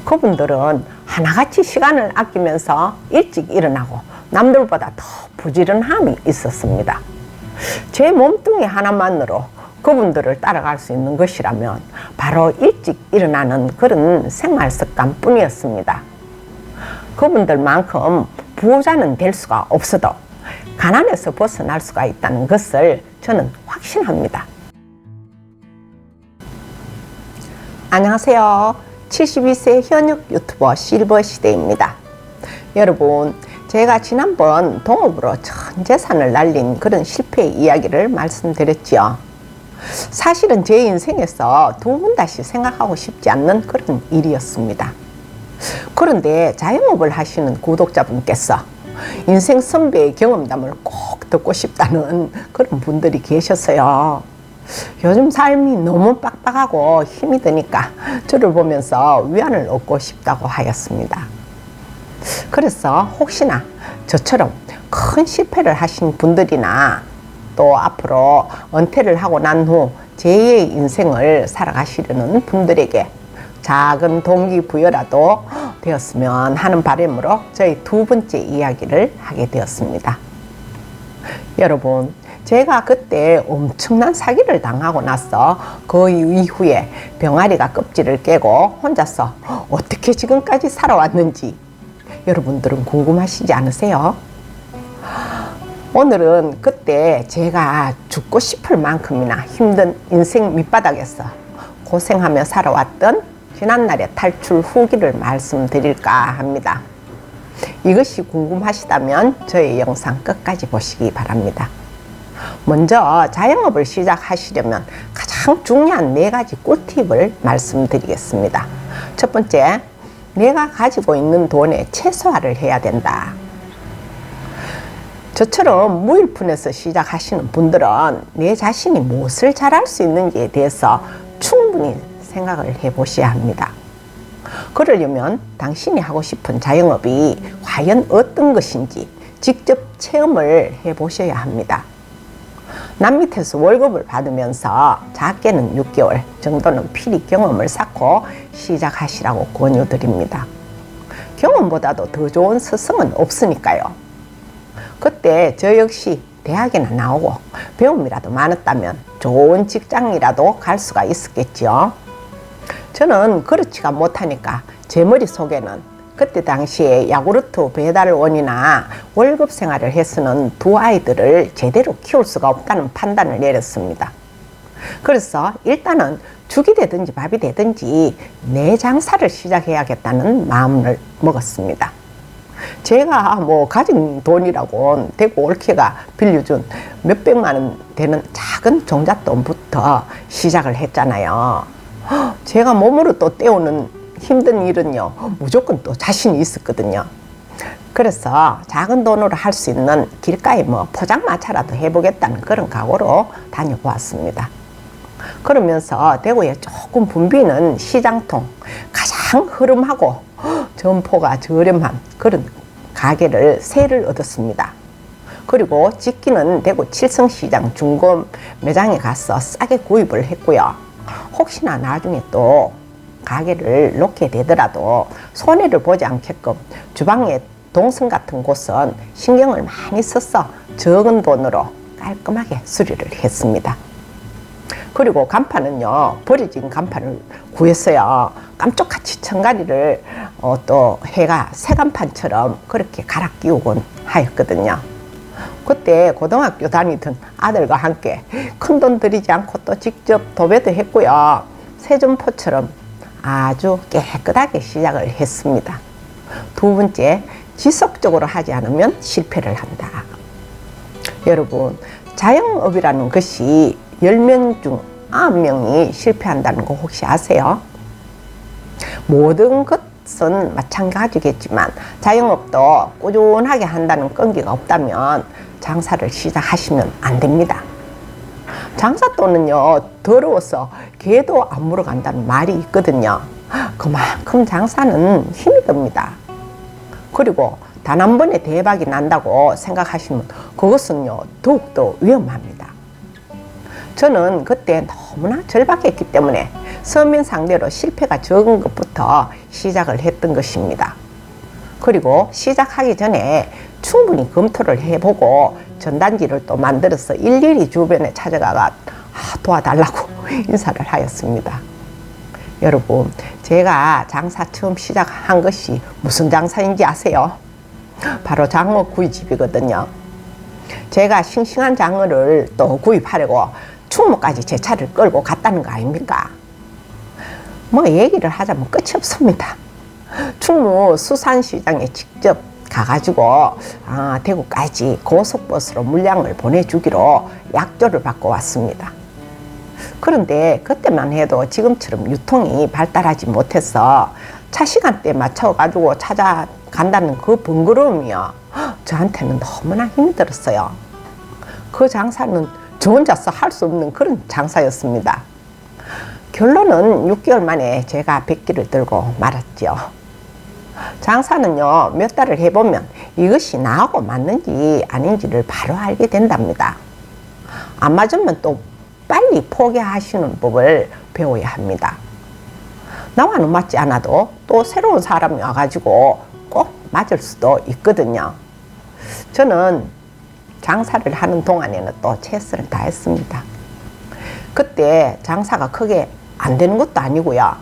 그분들은 하나같이 시간을 아끼면서 일찍 일어나고 남들보다 더 부지런함이 있었습니다. 제 몸뚱이 하나만으로 그분들을 따라갈 수 있는 것이라면 바로 일찍 일어나는 그런 생활 습관 뿐이었습니다. 그분들만큼 부자는 될 수가 없어도 가난에서 벗어날 수가 있다는 것을 저는 확신합니다. 안녕하세요. 72세 현역 유튜버 실버시대입니다. 여러분, 제가 지난번 동업으로 전 재산을 날린 그런 실패의 이야기를 말씀드렸죠. 사실은 제 인생에서 두 번 다시 생각하고 싶지 않는 그런 일이었습니다. 그런데 자영업을 하시는 구독자분께서 인생 선배의 경험담을 꼭 듣고 싶다는 그런 분들이 계셨어요. 요즘 삶이 너무 빡빡하고 힘이 드니까 저를 보면서 위안을 얻고 싶다고 하였습니다. 그래서 혹시나 저처럼 큰 실패를 하신 분들이나 또 앞으로 은퇴를 하고 난 후 제2의 인생을 살아가시려는 분들에게 작은 동기부여라도 되었으면 하는 바람으로 저희 두 번째 이야기를 하게 되었습니다. 여러분, 제가 그때 엄청난 사기를 당하고 나서 그 이후에 병아리가 껍질을 깨고 혼자서 어떻게 지금까지 살아왔는지 여러분들은 궁금하시지 않으세요? 오늘은 그때 제가 죽고 싶을 만큼이나 힘든 인생 밑바닥에서 고생하며 살아왔던 지난날의 탈출 후기를 말씀드릴까 합니다. 이것이 궁금하시다면 저희 영상 끝까지 보시기 바랍니다. 먼저 자영업을 시작하시려면 가장 중요한 4가지 꿀팁을 말씀드리겠습니다. 첫 번째, 내가 가지고 있는 돈의 최소화를 해야 된다. 저처럼 무일푼에서 시작하시는 분들은 내 자신이 무엇을 잘할 수 있는지에 대해서 충분히 생각을 해보셔야 합니다. 그러려면 당신이 하고 싶은 자영업이 과연 어떤 것인지 직접 체험을 해보셔야 합니다. 남 밑에서 월급을 받으면서 작게는 6개월 정도는 필히 경험을 쌓고 시작하시라고 권유드립니다. 경험보다도 더 좋은 스승은 없으니까요. 그때 저 역시 대학에나 나오고 배움이라도 많았다면 좋은 직장이라도 갈 수가 있었겠죠. 저는 그렇지가 못하니까 제 머릿속에는 그때 당시에 야구르트 배달원이나 월급 생활을 해서는 두 아이들을 제대로 키울 수가 없다는 판단을 내렸습니다. 그래서 일단은 죽이 되든지 밥이 되든지 내 장사를 시작해야겠다는 마음을 먹었습니다. 제가 가진 돈이라고 대구 올케가 빌려준 몇백만 원 되는 작은 종잣돈부터 시작을 했잖아요. 제가 몸으로 또 때우는 힘든 일은요, 무조건 또 자신이 있었거든요. 그래서 작은 돈으로 할 수 있는 길가에 포장마차라도 해보겠다는 그런 각오로 다녀보았습니다. 그러면서 대구에 조금 붐비는 시장통, 가장 흐름하고 점포가 저렴한 그런 가게를 세를 얻었습니다. 그리고 집기는 대구 칠성시장 중고 매장에 가서 싸게 구입을 했고요. 혹시나 나중에 또 가게를 놓게 되더라도 손해를 보지 않게끔 주방에 동선 같은 곳은 신경을 많이 써서 적은 돈으로 깔끔하게 수리를 했습니다. 그리고 간판은요, 버려진 간판을 구했어요. 깜짝같이 천가리를 또 해가 새 간판처럼 그렇게 갈아 끼우곤 하였거든요. 그때 고등학교 다니던 아들과 함께 큰돈 들이지 않고 또 직접 도배도 했고요. 세점포처럼 아주 깨끗하게 시작을 했습니다. 두 번째, 지속적으로 하지 않으면 실패를 한다. 여러분, 자영업이라는 것이 10명 중 9명이 실패한다는 거 혹시 아세요? 모든 것은 마찬가지겠지만 자영업도 꾸준하게 한다는 끈기가 없다면 장사를 시작하시면 안 됩니다. 장사돈은요, 더러워서 개도 안 물어간다는 말이 있거든요. 그만큼 장사는 힘이 듭니다. 그리고 단 한 번에 대박이 난다고 생각하시면 그것은요, 더욱더 위험합니다. 저는 그때 너무나 절박했기 때문에 서면 상대로 실패가 적은 것부터 시작을 했던 것입니다. 그리고 시작하기 전에 충분히 검토를 해보고 전단지를 또 만들어서 일일이 주변에 찾아가 도와달라고 인사를 하였습니다. 여러분, 제가 장사 처음 시작한 것이 무슨 장사인지 아세요? 바로 장어 구이집이거든요. 제가 싱싱한 장어를 또 구입하려고 충무까지 제 차를 끌고 갔다는 거 아닙니까? 뭐 얘기를 하자면 끝이 없습니다. 충무 수산시장에 직접 가가지고 대구까지 고속버스로 물량을 보내주기로 약조를 받고 왔습니다. 그런데 그때만 해도 지금처럼 유통이 발달하지 못해서 차 시간대에 맞춰가지고 찾아간다는 그 번거로움이요, 저한테는 너무나 힘이 들었어요. 그 장사는 저 혼자서 할 수 없는 그런 장사였습니다. 결론은 6개월 만에 제가 백기를 들고 말았죠. 장사는요, 몇 달을 해보면 이것이 나하고 맞는지 아닌지를 바로 알게 된답니다. 안 맞으면 또 빨리 포기하시는 법을 배워야 합니다. 나와는 맞지 않아도 또 새로운 사람이 와가지고 꼭 맞을 수도 있거든요. 저는 장사를 하는 동안에는 또 최선을 다했습니다. 그때 장사가 크게 안 되는 것도 아니고요,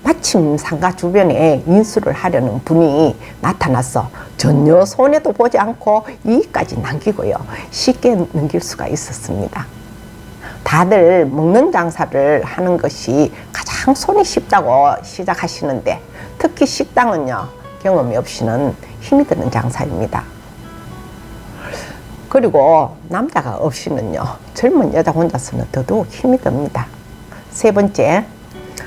마침 상가 주변에 인수를 하려는 분이 나타나서 전혀 손해도 보지 않고 이익까지 남기고요, 쉽게 넘길 수가 있었습니다. 다들 먹는 장사를 하는 것이 가장 손이 쉽다고 시작하시는데, 특히 식당은요, 경험이 없이는 힘이 드는 장사입니다. 그리고 남자가 없이는요, 젊은 여자 혼자서는 더더욱 힘이 듭니다. 세 번째,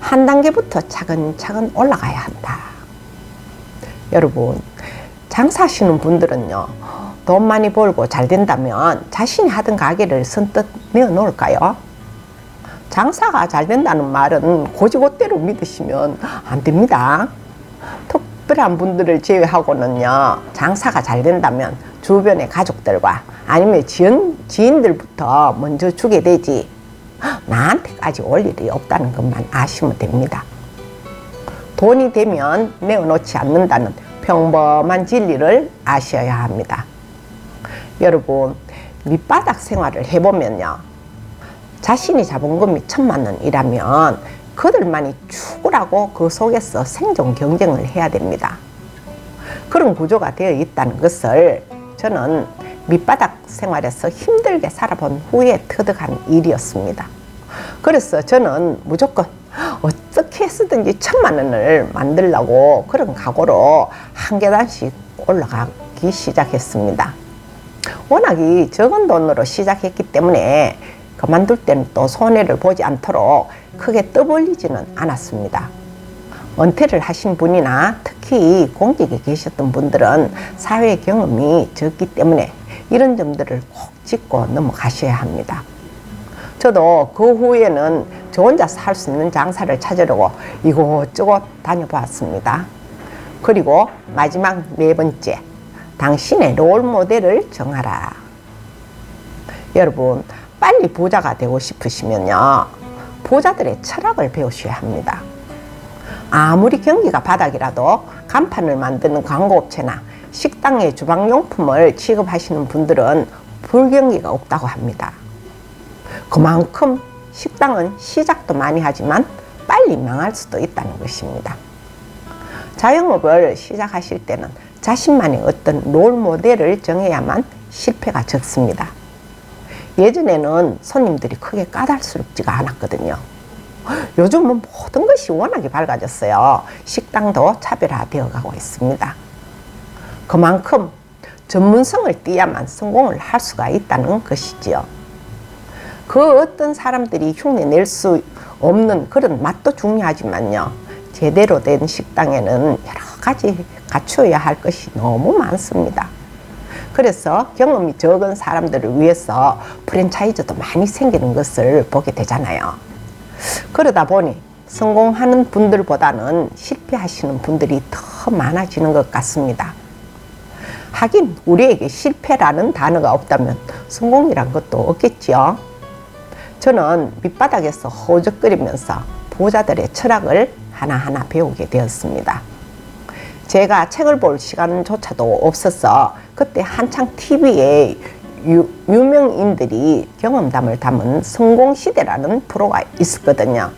한 단계부터 차근차근 올라가야 한다. 여러분, 장사하시는 분들은요, 돈 많이 벌고 잘 된다면 자신이 하던 가게를 선뜻 내어놓을까요? 장사가 잘 된다는 말은 고지고대로 믿으시면 안 됩니다. 특별한 분들을 제외하고는요, 장사가 잘 된다면 주변의 가족들과 아니면 지인들부터 먼저 주게 되지 나한테까지 올 일이 없다는 것만 아시면 됩니다. 돈이 되면 내어놓지 않는다는 평범한 진리를 아셔야 합니다. 여러분, 밑바닥 생활을 해보면요, 자신이 자본금이 1,000만 원이라면 그들만이 죽으라고 그 속에서 생존 경쟁을 해야 됩니다. 그런 구조가 되어 있다는 것을 저는 밑바닥 생활에서 힘들게 살아본 후에 터득한 일이었습니다. 그래서 저는 무조건 어떻게 해서든지 1,000만 원을 만들려고 그런 각오로 한 계단씩 올라가기 시작했습니다. 워낙이 적은 돈으로 시작했기 때문에 그만둘 때는 또 손해를 보지 않도록 크게 떠벌리지는 않았습니다. 은퇴를 하신 분이나 특히 공직에 계셨던 분들은 사회 경험이 적기 때문에 이런 점들을 꼭 짚고 넘어가셔야 합니다. 저도 그 후에는 저 혼자서 할 수 있는 장사를 찾으려고 이곳저곳 다녀보았습니다. 그리고 마지막 네 번째, 당신의 롤 모델을 정하라. 여러분, 빨리 부자가 되고 싶으시면요, 부자들의 철학을 배우셔야 합니다. 아무리 경기가 바닥이라도 간판을 만드는 광고업체나 식당의 주방용품을 취급하시는 분들은 불경기가 없다고 합니다. 그만큼 식당은 시작도 많이 하지만 빨리 망할 수도 있다는 것입니다. 자영업을 시작하실 때는 자신만의 어떤 롤 모델을 정해야만 실패가 적습니다. 예전에는 손님들이 크게 까다롭지가 않았거든요. 요즘은 모든 것이 워낙에 밝아졌어요. 식당도 차별화되어 가고 있습니다. 그만큼 전문성을 띠야만 성공을 할 수가 있다는 것이지요. 그 어떤 사람들이 흉내 낼 수 없는 그런 맛도 중요하지만요, 제대로 된 식당에는 여러 가지 갖추어야 할 것이 너무 많습니다. 그래서 경험이 적은 사람들을 위해서 프랜차이즈도 많이 생기는 것을 보게 되잖아요. 그러다 보니 성공하는 분들보다는 실패하시는 분들이 더 많아지는 것 같습니다. 하긴 우리에게 실패라는 단어가 없다면 성공이란 것도 없겠지요. 저는 밑바닥에서 허우적거리면서 부자들의 철학을 하나하나 배우게 되었습니다. 제가 책을 볼 시간조차도 없어서 그때 한창 TV에 유명인들이 경험담을 담은 성공시대라는 프로가 있었거든요.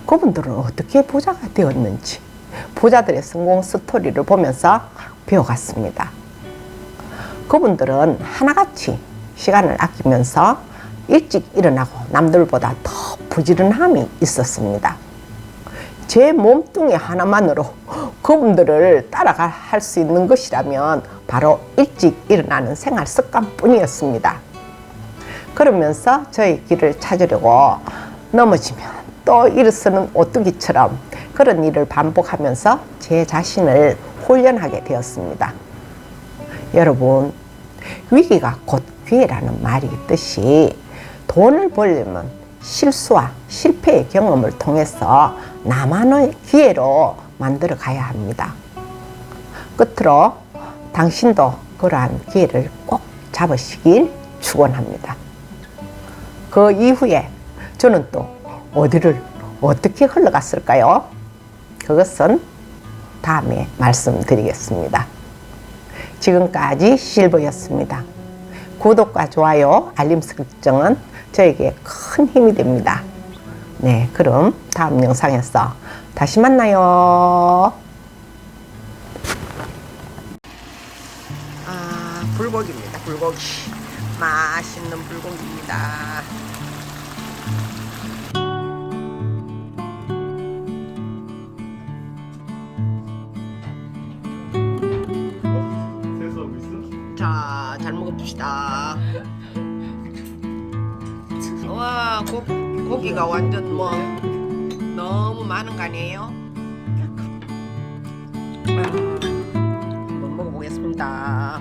그분들은 어떻게 부자가 되었는지 부자들의 성공 스토리를 보면서 배워갔습니다. 그분들은 하나같이 시간을 아끼면서 일찍 일어나고 남들보다 더 부지런함이 있었습니다. 제 몸뚱이 하나만으로 그분들을 따라갈 수 있는 것이라면 바로 일찍 일어나는 생활 습관뿐이었습니다. 그러면서 저의 길을 찾으려고 넘어지면 또 일어서는 오뚜기처럼 그런 일을 반복하면서 제 자신을 훈련하게 되었습니다. 여러분, 위기가 곧 기회라는 말이 있듯이 돈을 벌려면 실수와 실패의 경험을 통해서 나만의 기회로 만들어 가야 합니다. 끝으로 당신도 그러한 기회를 꼭 잡으시길 축원합니다. 그 이후에 저는 또 어디를 어떻게 흘러갔을까요? 그것은 다음에 말씀드리겠습니다. 지금까지 실버였습니다. 구독과 좋아요, 알림 설정은 저에게 큰 힘이 됩니다. 네, 그럼 다음 영상에서 다시 만나요. 불고기입니다. 불고기. 맛있는 불고기입니다. 세수하고 있어? 자, 잘 먹어봅시다. 와, 고기가 완전 뭐 너무 많은 거 아니에요? 한번 먹어보겠습니다.